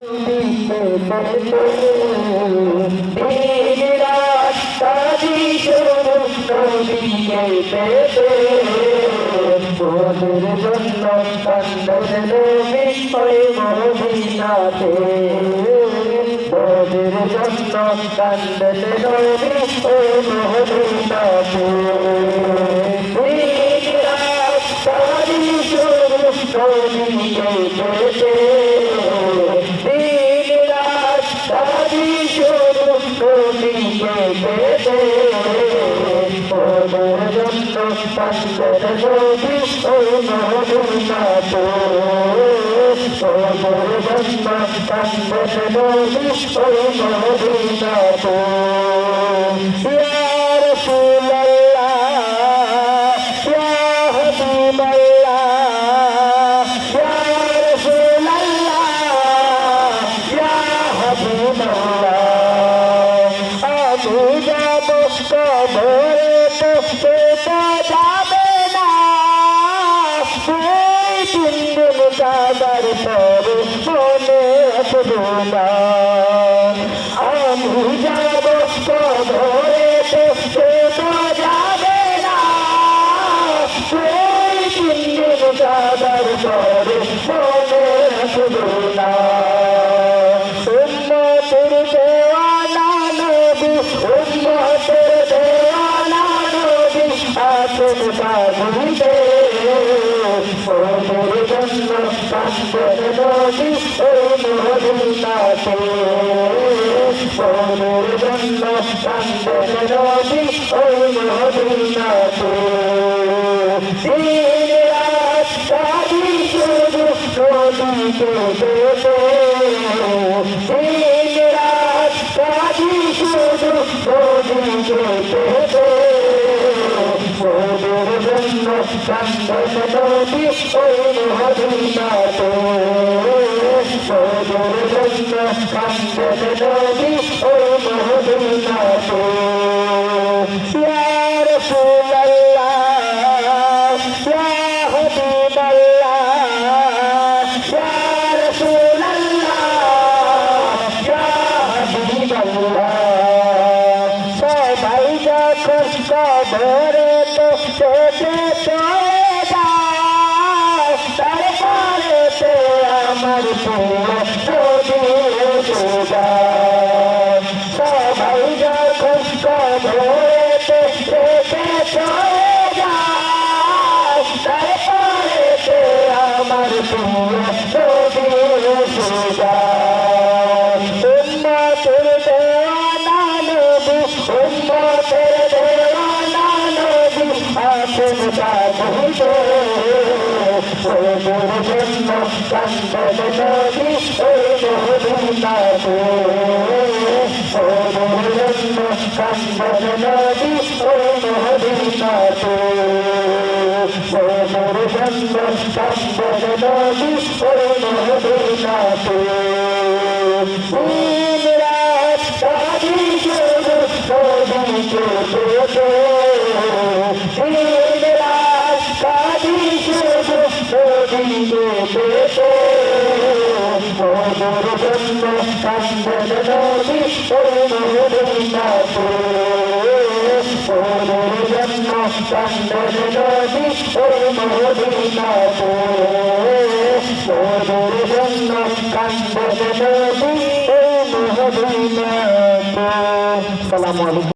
তোদের জন্য কান্দন বিস্ময় মদিনাতে, তোদের জন্য কান্দন বিস্ময় মদিনাতে। কাদার পর মনে আসবনা আমি যাব কবরে তো যাবে না সেই তিনদিন কাদার পর মনে আসবনা উম্মতের দেওয়ানা নবী উম্মতের দেওয়ানা নবী আছেন পাগলিতে তোদের জন্য কান্দন নবী ওই মদিনাতে, তোদের জন্য কান্দন নবী ওই মদিনাতে। দিন রাত কাঁদি শুধু নবীকে পেতে, দিন রাত কাঁদি শুধু নবীকে পেতে। তোদের জন্য কান্দন নবী ওই মদিনাতে, তোদের জন্য কান্দন নবী ওই মদিনাতে। ইয়া রাসূলুল্লাহ ইয়া হাবিবাল্লাহ ইয়া রাসূলুল্লাহ ইয়া হাবিবাল্লাহ। সবাই যখন কবরে তোকে চলে যায় তারপরে আমার সবাই যখন কবরে তোকে চলে যায় তারপরে আমার উম্মতের দেওয়ানা নবী উম্মতের দেওয়ানা নবী আছেন পাগলিতে, তোদের জন্য কান্দন নবী ওই মদিনাতে, তোদের জন্য কান্দন নবী ওই মদিনাতে, তোদের জন্য কান্দন নবী ওই মদিনাতে। দিন রাত কাঁদি শুধু নবীকে পেতে, দিন রাত কাঁদি শুধু নবীকে পেতে। তোদের জন্য কান্দন নবী ওই মদিনাতে, তোদের জন্য কান্দন নবী ওই মদিনাতে, তোদের জন্য কান্দন নবী ওই মদিনাতে। আসসালামু আলাইকুম।